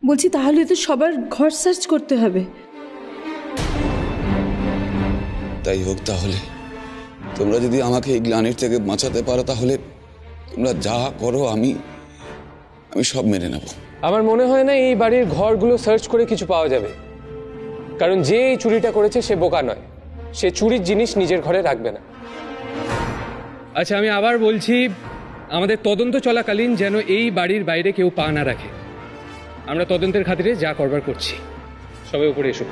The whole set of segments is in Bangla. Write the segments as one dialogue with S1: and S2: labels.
S1: বলছি তাহলে তো সবার ঘর সার্চ করতে হবে।
S2: তাই হোক, তাহলে তোমরা যদি আমাকে এই গ্লানির থেকে বাঁচাতে পারো তাহলে তোমরা যা করো আমি সব মেনে নেব।
S3: আমার মনে হয় না এই বাড়ির ঘরগুলো সার্চ করে কিছু পাওয়া যাবে, কারণ যে এই চুরিটা করেছে সে বোকা নয়, সে চুরির জিনিস নিজের ঘরে রাখবে না। আচ্ছা, আমি আবার বলছি, আমাদের তদন্ত চলাকালীন যেন এই বাড়ির বাইরে কেউ পা না রাখে। আমরা তদন্তের খাতিরে যা করবার করছি। সবাই উপরে এসো।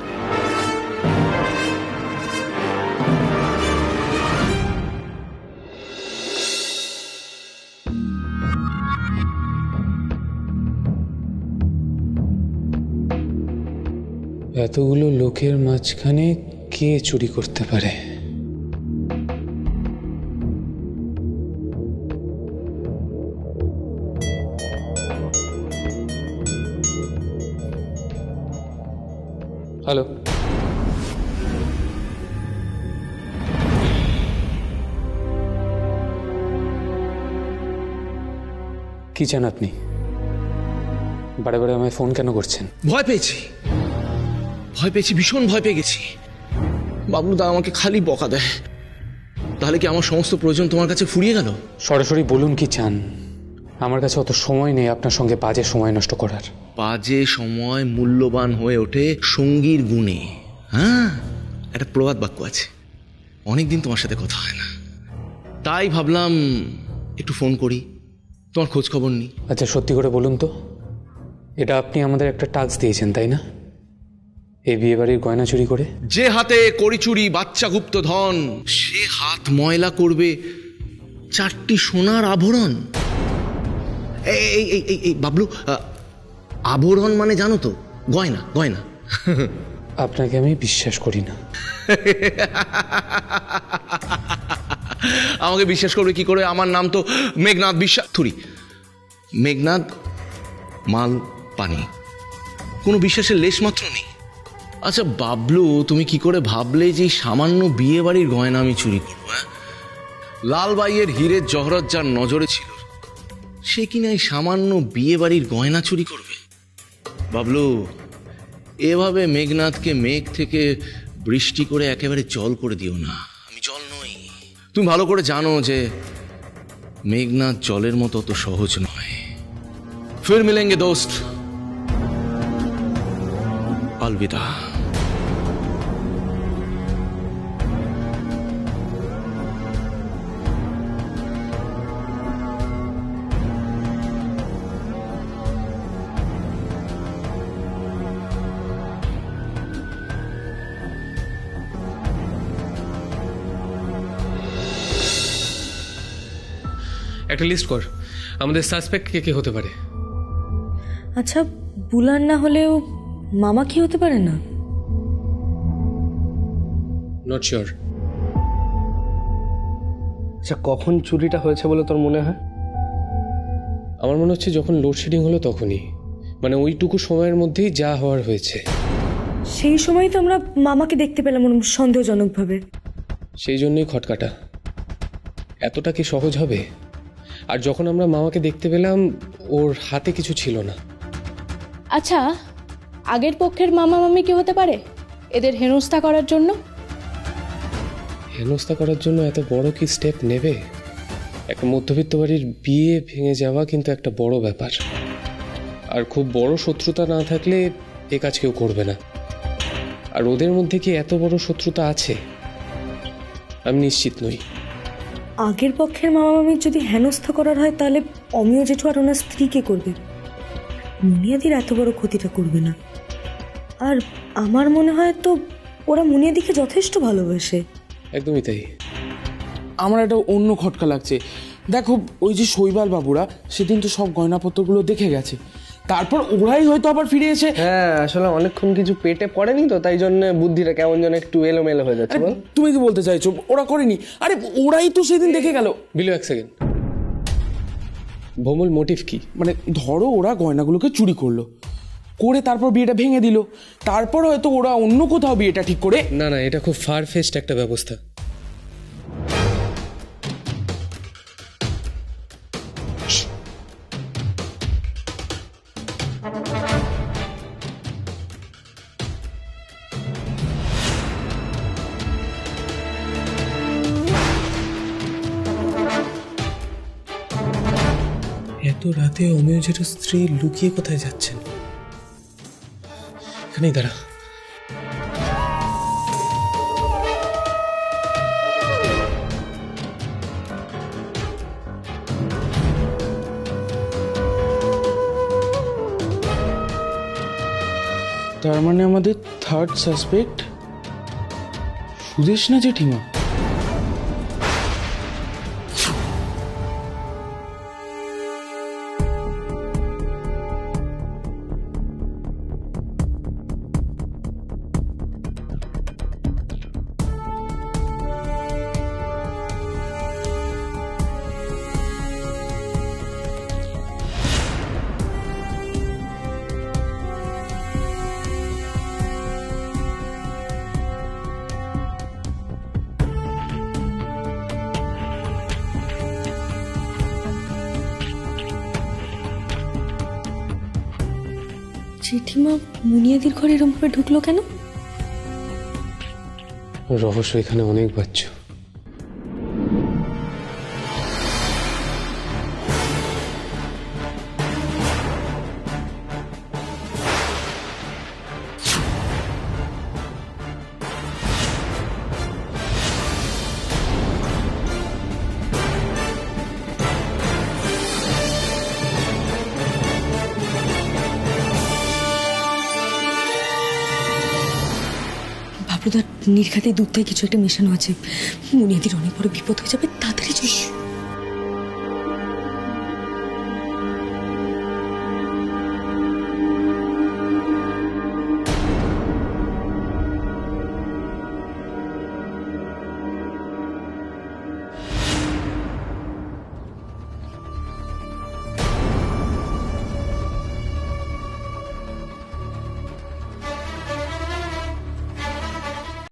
S3: এতগুলো লোকের মাঝখানে কে চুরি করতে পারে? হ্যালো, কি চান আপনি? বারে বারে আমায় ফোন কেন করছেন?
S4: ভয় পেয়েছি, ভীষণ ভয় পেয়ে গেছি। বাবলুদা আমাকে খালি বকা দেয়। তাহলে কি আমার সমস্ত প্রয়োজন তোমার কাছে ফুরিয়ে গেল?
S3: সরাসরি বলুন কি চান। আমার কাছে অত সময় নেই আপনার সঙ্গে বাজে সময় নষ্ট করার।
S4: বাজে সময় মূল্যবান হয়ে ওঠে সঙ্গীর গুণে। হ্যাঁ, একটা প্রবাদ বাক্য আছে। অনেকদিন তোমার সাথে কথা হয় না, তাই ভাবলাম একটু ফোন করি, তোমার খোঁজ খবর নিই।
S3: আচ্ছা, সত্যি করে বলুন তো, এটা আপনি আমাদের একটা টাস্ক দিয়েছেন তাই না, এই বিয়ে বাড়ির গয়না চুরি করে?
S4: যে হাতে করি চুরি বাচ্চা গুপ্ত ধন, সে হাত ময়লা করবে 4টি সোনার আভরণ। এই বাবলু, আভরণ মানে জানো তো? গয়না, গয়না।
S3: আপনাকে আমি বিশ্বাস করি না।
S4: আমাকে বিশ্বাস করবে কি করে? আমার নাম তো মেঘনাদ বিশ্বাস। মেঘনাদ মাল পানি, কোনো বিশ্বাসের লেশ মাত্র নেই। আচ্ছা বাবলু, তুমি কি করে ভাবলে যে সামান্য বিয়ে বাড়ির গয়না আমি চুরি করবো? লালবাইয়ের হীরের জহরত যার নজরে ছিল, সে কিনা এই সামান্য বিয়ে বাড়ির গয়না চুরি করবে? বাবলু, এভাবে মেঘনাথকে মেঘ থেকে বৃষ্টি করে একেবারে জল করে দিও না। আমি জল নই। তুমি ভালো করে জানো যে মেঘনাথ জলের মতো অত সহজ নয়। ফির মিলেঙ্গে দোস্ত, अलविदा।
S3: একটা লিস্ট কর, আমাদের সাসপেক্ট কে কে হতে পারে।
S1: আচ্ছা, বুলান না হলেও মামা কি হতে পারে না?
S3: Not sure.
S5: আচ্ছা, কখন চুরিটা হয়েছে বলে তোর মনে হয়?
S3: আমার মনে হচ্ছে যখন লোডশেডিং হলো তখনই, মানে ওইটুকু সময়ের মধ্যেই যা হওয়ার হয়েছে।
S1: সেই সময় তো আমরা মামাকে দেখতে পেলাম সন্দেহজনকভাবে।
S3: সেই জন্যই খটকাটা। এতটা কি সহজ হবে? আর যখন আমরা মামাকে দেখতে পেলাম ওর হাতে কিছু ছিল না।
S6: আচ্ছা, আগের পক্ষের মামা মামি কি হতে পারে এদের হেনস্থা করার জন্য?
S3: হেনস্থা করার জন্য এত বড় কি স্টেপ নেবে? একটা মধ্যবিত্ত বাড়ির বিয়ে ভেঙে যাওয়া কিন্তু একটা বড় ব্যাপার, আর খুব বড় শত্রুতা না থাকলে এ কাজ কেউ করবে না। আর ওদের মধ্যে কি এত বড় শত্রুতা আছে? আমি নিশ্চিত নই।
S1: আগের পক্ষের মামা মামির যদি হেনস্থা করার হয় তাহলে অমিয় জেঠু আর ওনার স্ত্রীকে করবে, মুনিয়াদির এত বড় ক্ষতিটা করবে না। আর আমার মনে হয় তো ওরা মুনিয়াদিকে যথেষ্ট ভালোবাসে।
S3: একদমই তাই।
S7: আমার একটা অন্য খটকা লাগছে। দেখো, ওই যে শৈবাল বাবুরা সেদিন তো সব গয়নাপত্রগুলো দেখে গেছে, তারপর ওরাই হয়তো আবার ফিরে এসে।
S5: হ্যাঁ, আসলে অনেকক্ষণ কিছু পেটে পড়েনি তো, তাই জন্য বুদ্ধিটা কেমন যেন একটু এলোমেলো হয়ে যাচ্ছে।
S7: তুমি কি বলতে চাইছো ওরা করেনি? আরে ওরাই তো সেদিন দেখে গেল।
S3: বিলু, এক সেকেন্ড। ভোমল, মোটিভ কি?
S7: মানে ধরো ওরা গয়নাগুলোকে চুরি করলো, করে তারপর বিয়েটা ভেঙে দিল, তারপর হয়তো ওরা অন্য কোথাও বিয়েটা ঠিক করে।
S3: না না, এটা খুব ফার ফেস্ট একটা ব্যবস্থা।
S8: এত রাতে অমিয় জেঠুর স্ত্রী লুকিয়ে কোথায় যাচ্ছেন? এখানেই দাঁড়া।
S7: তার মানে আমাদের থার্ড সাসপেক্ট সুদেশ না জেঠিমা?
S1: জেঠিমা মুনিয়াদির ঘরে এরকম ভাবে ঢুকলো কেন?
S3: রহস্য এখানে অনেক বাচ্চ।
S1: বাবুদার নির্ঘাতে দুধটায় কিছু একটা মেশানো আছে। মুনিয়াদির অনেক বড় বিপদ হয়ে যাবে, তাড়াতাড়ি চল।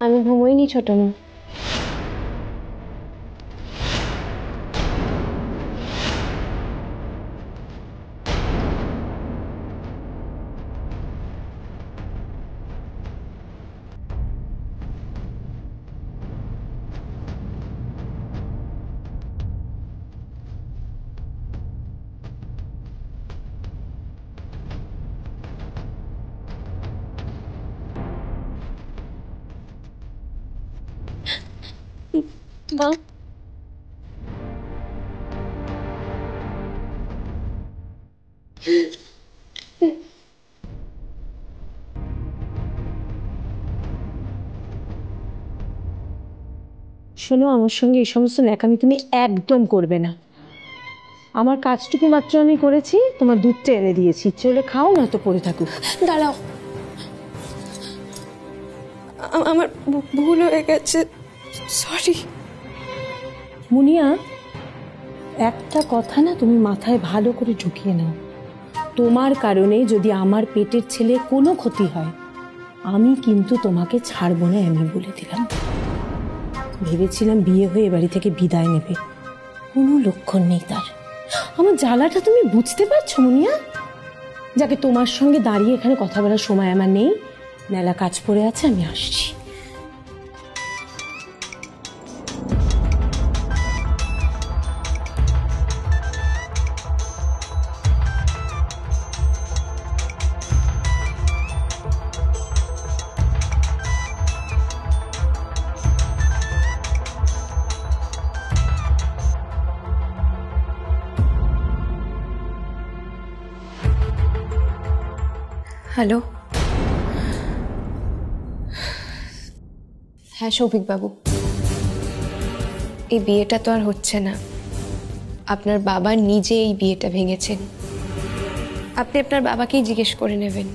S6: আমি ঘুমোইনি ছোট মা। মা,
S9: শোনো, আমার সঙ্গে এই সমস্ত ন্যাকামি তুমি একদম করবে না। আমার কাজটুকু মাত্র আমি করেছি, তোমার দুধটা এনে দিয়েছি, ইচ্ছে হলে খাও, না তো পড়ে থাকুক।
S1: দাঁড়াও, আমার ভুল হয়ে গেছে, সরি।
S9: মুনিয়া, একটা কথা না তুমি মাথায় ভালো করে ঢুকিয়ে নাও। তোমার কারণে যদি আমার পেটের ছেলে কোনো ক্ষতি হয়, আমি কিন্তু তোমাকে ছাড়বো না, আমি বলে দিলাম। ভেবেছিলাম বিয়ে হয়ে বাড়ি থেকে বিদায় নেবে, কোনো লক্ষণ নেই তার। আমার জ্বালাটা তুমি বুঝতে পারছো মুনিয়া? যাকে তোমার সঙ্গে দাঁড়িয়ে এখানে কথা বলার সময় আমার নেই, মেলা কাজ পড়ে আছে, আমি আসছি।
S1: হ্যালো।
S10: হ্যাঁ সৌভিক বাবু, এই বিয়েটা তো আর হচ্ছে না। আপনার বাবা নিজে এই বিয়েটা ভেঙেছেন। আপনি আপনার বাবাকেই জিজ্ঞেস করে নেবেন।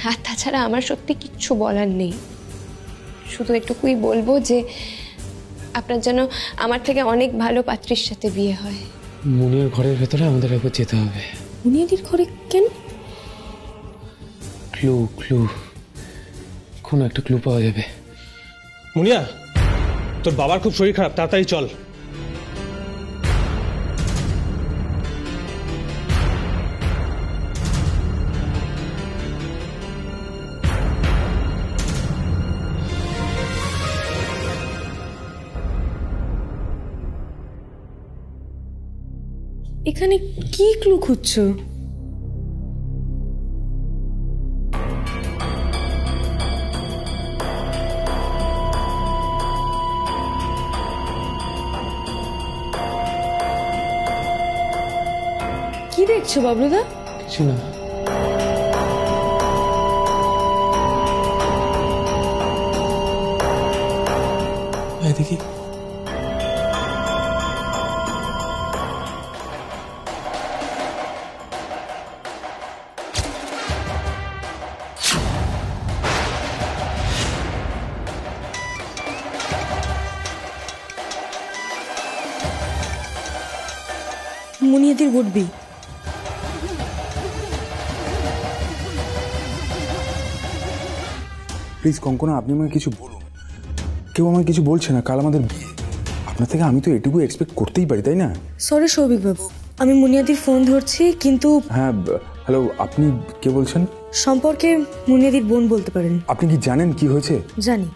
S10: আর তাছাড়া আমার সত্যি কিচ্ছু বলার নেই। শুধু এটুকুই বলবো যে আপনার যেন আমার থেকে অনেক ভালো পাত্রীর সাথে বিয়ে হয়।
S3: মুনিয়ার ঘরের ভেতরে আমাদের একবার যেতে হবে।
S1: মুনিয়াদির ঘরে কেন?
S3: ক্লু ক্লু, কোনো একটা ক্লু পাওয়া যাবে।
S8: মুনিয়া, তোর বাবার খুব শরীর খারাপ, তাড়াতাড়ি চল।
S1: এখানে কি ক্লু খুঁজছো? কি দেখছো বাবলুদা?
S3: কিছু না।
S7: দেখি
S1: মুনিয়াদির উঠবি।
S11: প্লিজ কঙ্কনা, আপনি আমাকে কিছু বলুন। কেউ আমাকে কিছু বলছে না, কাল আমাদের বিয়ে। আপনার থেকে আমি তো এটুকু এক্সপেক্ট করতেই পারি, তাই না?
S1: সরি সৌভিক বাবু, আমি মুনিয়াদির ফোন ধরছি কিন্তু।
S11: হ্যাঁ, হ্যালো, আপনি কে বলছেন?
S1: সম্পর্কে মুনিয়াদির বোন বলতে পারেন।
S11: আপনি কি জানেন কি হয়েছে?
S1: জানি,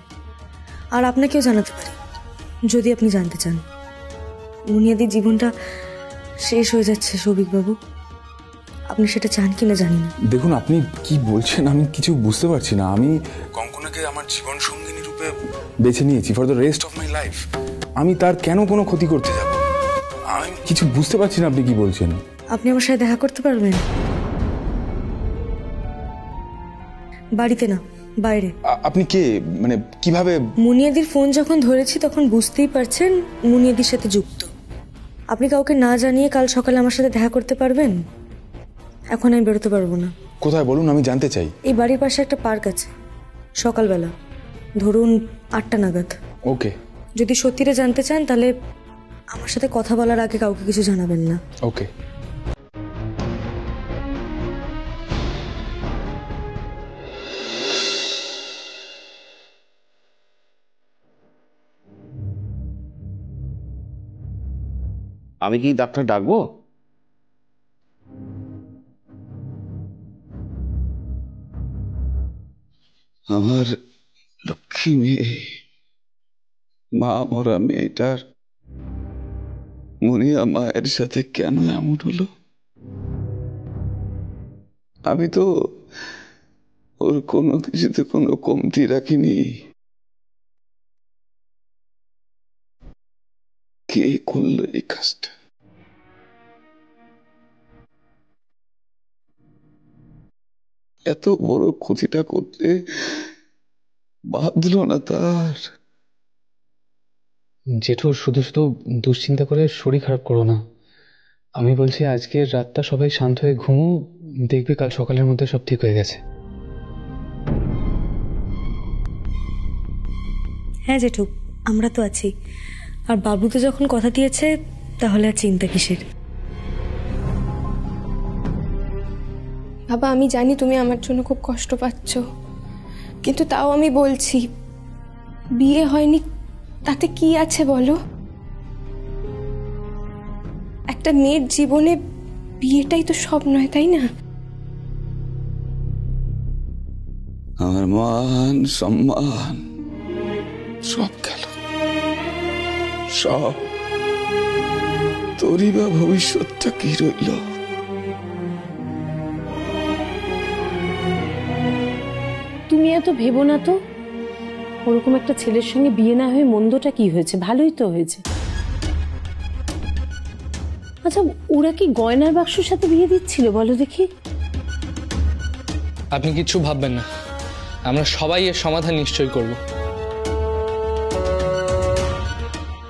S1: আর আপনাকেও জানাতে পারি যদি আপনি জানতে চান। মুনিয়াদির জীবনটা শেষ হয়ে যাচ্ছে সৌভিক বাবু, আপনি সেটা চান কিনা জানি না।
S11: দেখুন, আপনি কি বলছেন আমি কিছু বুঝতে পারছি না। আমি কঙ্কনাকে আমার জীবন সঙ্গিনী রূপে বেছে নিয়েছি for the rest of my life. আমি তার কেন কোনো ক্ষতি করতে যাব? আমি কিছু বুঝতে পারছি না আপনি কি বলছেন।
S1: আপনি আমার সাথে দেখা করতে পারবেন? বাড়িতে না, বাইরে।
S11: আপনি কে, মানে কিভাবে?
S1: মুনিয়াদির ফোন যখন ধরেছি তখন বুঝতেই পারছেন মুনিয়াদির সাথে যুক্ত। আপনি কাউকে না জানিয়ে কাল সকালে আমার সাথে দেখা করতে পারবেন? এখন আমি বেরোতে পারবো না।
S11: কোথায় বলুন, আমি জানতে চাই।
S1: এই বাড়ির পাশে একটা পার্ক আছে, সকালবেলা ধরুন 8টা নাগাদ।
S11: ওকে।
S1: যদি সত্যিটা জানতে চান তাহলে আমার সাথে কথা বলার আগে কাউকে কিছু জানাবেন না।
S11: ওকে।
S4: আমি কি ডাক্তার ডাকবো?
S2: আমার লক্ষ্মী মেয়ে, মা মরা মেয়েটার মুনিয়া মায়ের সাথে কেন এমন হলো? আমি তো ওর কোনো কিছুতে কোনো কমতি রাখিনি। কে করলো এই কাজটা? এত বড় ক্ষতিটা করতে বাঁধলো না তার।
S3: জেঠু, শুধু শুধু দুশ্চিন্তা করে শরীর খারাপ করো না। আমি বলছি আজকের রাতটা সবাই শান্ত হয়ে ঘুমো, দেখবে কাল সকালের মধ্যে সব ঠিক হয়ে গেছে।
S1: হ্যাঁ জেঠু, আমরা তো আছি। আর বাবু তো যখন কথা দিয়েছে তাহলে আর চিন্তা কিসের?
S10: বাবা, আমি জানি তুমি আমার জন্য খুব কষ্ট পাচ্ছ, কিন্তু তাও আমি বলছি, বিয়ে হয়নি তাতে কি আছে বলো? একটা মেয়ের জীবনে বিয়েটাই তো সব নয়, তাই না?
S2: আমার মান সম্মান সব গেল, সব। তোরই বা ভবিষ্যৎটা কি রইল?
S9: তুমি এত ভেবো না তো। ওরকম একটা ছেলের সঙ্গে বিয়ে না হয়ে মন্দটা কি হয়েছে? ভালোই তো হয়েছে। আচ্ছা, ওরা কি গয়নার বাক্সর সাথে বিয়ে দিচ্ছিল বলো দেখি?
S3: আপনি কিচ্ছু ভাববেন না, আমরা সবাই এর সমাধান নিশ্চয়ই করব।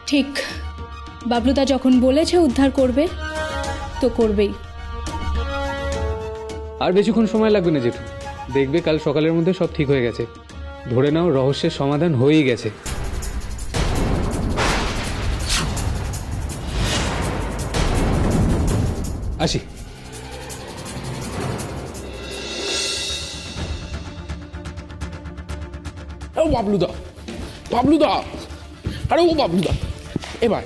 S6: ঠিক, বাবলুদা যখন বলেছে উদ্ধার করবে তো করবেই।
S3: আর বেশিক্ষণ সময় লাগবে না জেঠু, দেখবে কাল সকালের মধ্যে সব ঠিক হয়ে গেছে। ধরে নাও রহস্যের সমাধান হয়েই গেছে। আসি।
S7: ও বাবলুদা, বাবলুদা, আরে ও বাবলুদা, এবার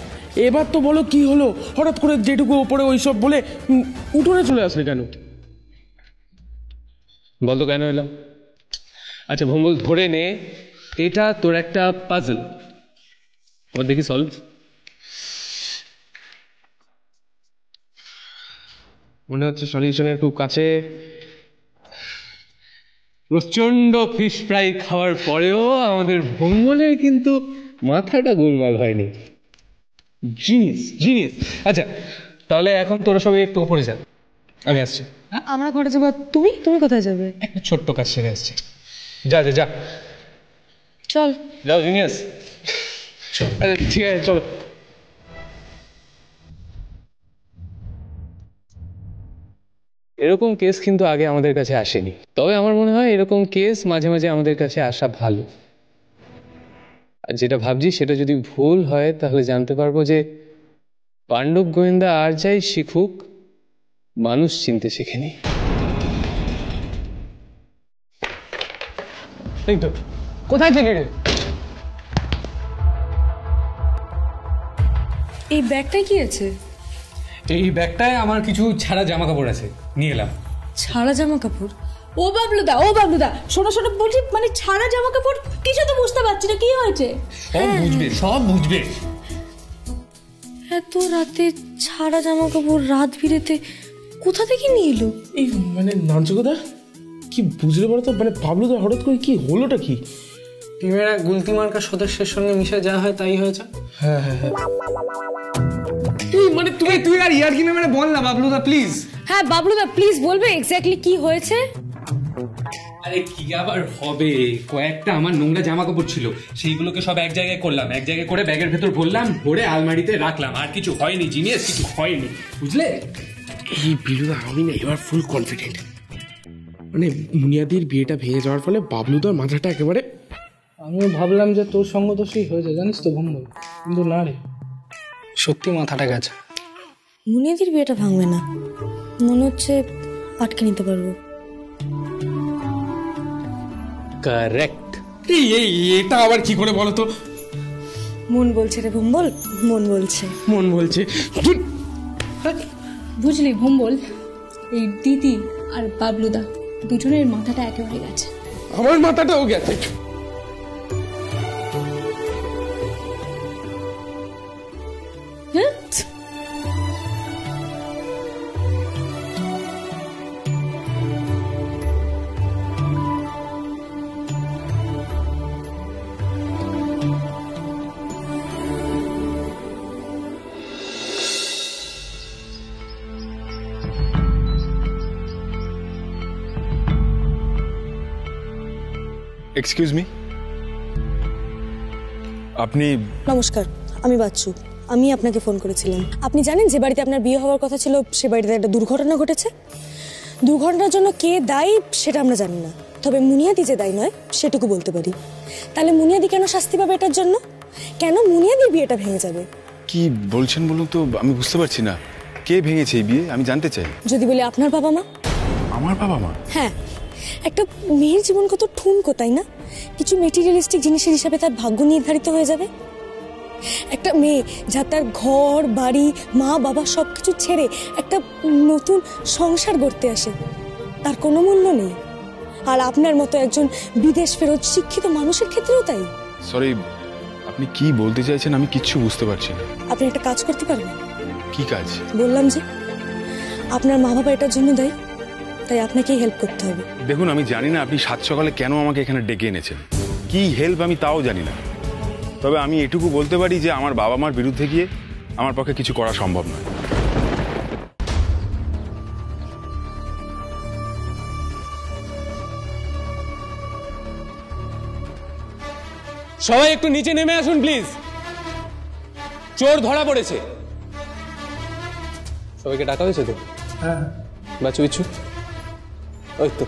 S7: এবার তো বলো কি হলো? হঠাৎ করে যেটুকু ওপরে ওইসব বলে উঠোনে চলে আসলে কেন?
S3: বলতো কেন এলাম? আচ্ছা ভম্বল, ধরে নে এটা তোর একটা পাজল। ওর দেখি সলভ। মনে হচ্ছে সলিউশনের খুব কাছে। প্রচন্ড ফিশ ফ্রাই খাওয়ার পরেও আমাদের ভঙ্গলের কিন্তু মাথাটা গোলমাল হয়নি। জিনিস জিনিস। আচ্ছা তাহলে এখন তোরা সবাই একটু উপরে যা, আমি আসছি।
S1: আমরা ঘরে যাবো, তুমি তুমি কোথায় যাবে?
S3: একটা ছোট্ট কাজ সেরে আসছি। যা যা যা,
S1: চল
S3: যাও জিনিয়াস। ঠিক আছে চলো। এরকম কেস কিন্তু আগে আমাদের কাছে আসেনি, তবে আমার মনে হয় এরকম কেস মাঝে মাঝে আমাদের কাছে আসা ভালো। আর যেটা ভাবছি সেটা যদি ভুল হয় তাহলে জানতে পারবো যে পাণ্ডব গোয়েন্দা আর যাই শিখুক, মানুষ চিনতে শেখেনি। এই তো, কোথায় থেকে রে?
S1: এই ব্যাগটায় কি আছে?
S3: এই ব্যাগটায় আমার কিছু ছাড়া জামা কাপড় আছে, নিয়ে এলাম।
S1: ছাড়া জামা কাপড়?
S9: ও বাবলুদা শোনো শোনো বলছি, মানে ছাড়া জামা কাপড় কিছু তো বুঝতে পারছি না, কি হয়েছে?
S3: সব বুঝবে, সব বুঝবে।
S1: এত রাতে ছাড়া জামা কাপড় রাত বিরেতে কোথা থেকে নিয়ে এলো?
S7: এই মানে নাঞ্চকদা কি বুঝলে বলো তো, মানে বাবলুদা হঠাৎ করে কি হলোটা কি?
S5: টিমের এক গুলতি মার্কা সদস্যের সঙ্গে মিশে যা হয় তাই হয়েছে।
S7: হ্যাঁ হ্যাঁ হ্যাঁ,
S3: মানে তুই আর ইয়ার কি মানে বল না বাবলুদা প্লিজ।
S1: হ্যাঁ বাবলুদা প্লিজ বলবে এক্স্যাক্টলি কি হয়েছে?
S3: আরে কি আবার হবে, কয়েকটা আমার নোংরা জামা কাপড় ছিল, সেইগুলোকে সব এক জায়গায় করলাম, এক জায়গায় করে ব্যাগের ভেতর ভরলাম, ভরে আলমারিতে রাখলাম, আর কিছু হয়নি জিনিয়াস, কিছু হয়নি, বুঝলে?
S7: এই বিলুদা আমি না এবার ফুল কনফিডেন্ট। মানে মুনিয়াদির বিয়েটা ভেঙে যাওয়ার ফলে বাবলুদার মাথাটা একেবারে।
S5: আমিও ভাবলাম যে তোর সঙ্গ দোষই হয়েছে জানিস তো ভঙ্গল, কিন্তু না রে, সত্যি মাথাটা গেছে।
S1: মুনিয়াদির বিয়েটা ভাঙবে না, মনে হচ্ছে আটকে নিতে পারবো।
S3: কারেক্ট।
S7: এই এটা আবার কি করে বলো তো?
S1: মন বলছে রে ভম্বল, মন বলছে।
S7: মন বলছে।
S6: বুঝলি ভম্বল, এই দিদি আর বাবলুদা দুজনের মাথাটা একেবারে গেছে।
S7: আমার মাথাটাও গেছে।
S6: হ্যাঁ
S11: এক্সকিউজ মি, আপনি?
S1: নমস্কার, আমি বাচ্চু। আমি আপনাকে ফোন করেছিলাম। আপনি জানেন যে বাড়িতে আপনার বিয়ে হওয়ার কথা ছিল সে বাড়িতে একটা দুর্ঘটনা ঘটেছে। দুর্ঘটনার জন্য কে দায়ী সেটা আমরা জানি না, তবে মুনিয়াদি যে দায়ী নয় সেটুকু বলতে পারি। তাহলে মুনিয়াদি কেন শাস্তি পাবে এটার জন্য? কেন মুনিয়াদির বিয়েটা ভেঙে যাবে?
S11: কি বলছেন বলুন তো, আমি বুঝতে পারছি না। কে ভেঙেছে এই বিয়ে আমি জানতে চাই।
S1: যদি বলি আপনার বাবা মা।
S11: আমার বাবা মা?
S1: হ্যাঁ, একটা মেয়ের জীবন কত ঠুনকো তাই না? কিছু মেটেরিয়ালিস্টিক জিনিসের হিসাবে তার ভাগ্য নির্ধারিত হয়ে যাবে। একটা মেয়ে যা তার ঘর বাড়ি মা বাবা সবকিছু ছেড়ে একটা নতুন সংসার গড়তে আসে, তার কোনো মূল্য নেই। আর আপনার মতো একজন বিদেশ ফেরত শিক্ষিত মানুষের ক্ষেত্রেও তাই।
S11: সরি, আপনি কি বলতে চাইছেন আমি কিচ্ছু বুঝতে পারছি না।
S1: আপনি একটা কাজ করতে পারবেন?
S11: কি কাজ?
S1: বললাম যে আপনার মা বাবা এটার জন্য দায়ী, তাই আপনাকেই হেল্প করতে হবে।
S11: দেখুন, আমি জানি না আপনি সাত সকালে কেন আমাকে এখানে ডেকে এনেছেন, কি হেল্প আমি তাও জানি না। তবে আমি এটুকু বলতে পারি যে আমার বাবা মার বিরুদ্ধে গিয়ে আমার পক্ষে কিছু করা সম্ভব নয়।
S3: সবাই একটু নিচে নেমে আসুন প্লিজ, চোর ধরা পড়েছে। সবাইকে ডাকা হয়েছে তো?
S5: হ্যাঁ
S3: বাচ্চু বিচ্ছু, ওই তো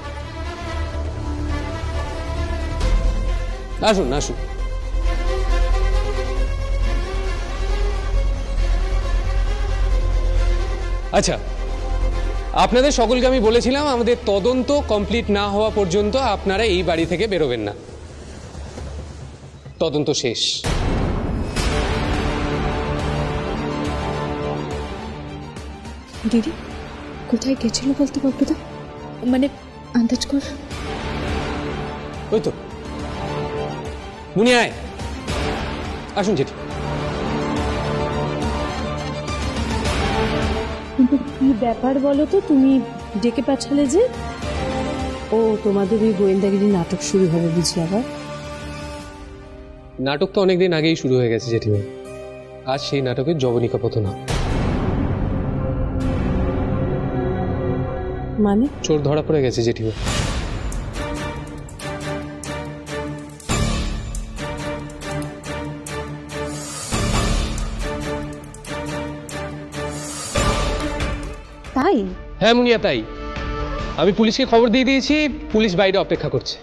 S3: আসুন আসুন। আচ্ছা, আপনাদের সকলকে আমি বলেছিলাম আমাদের তদন্ত কমপ্লিট না হওয়া পর্যন্ত আপনারা এই বাড়ি থেকে বেরোবেন না। তদন্ত শেষ।
S6: দিদি কোথায় গেছিল বলতে পারবো তো, মানে আন্দাজ কর।
S3: ওই তো মুনিয়ায়, আসুন জেঠি।
S9: কিন্তু কি ব্যাপার বলো তো, তুমি ডেকে পাঠালে যে? ও, তোমাদের ওই গোয়েন্দাগিরি নাটক শুরু হবে বুঝি আবার?
S3: নাটক তো অনেকদিন আগেই শুরু হয়ে গেছে জেঠিমা। আজ সেই নাটকের জবনিকা পথনা।
S9: মানে?
S3: চোর ধরা পড়ে গেছে জেঠিমা।
S9: তাই?
S3: হ্যাঁ মুনিয়া, তাই। আমি পুলিশকে খবর দিয়ে দিয়েছি, পুলিশ বাইরে অপেক্ষা করছে।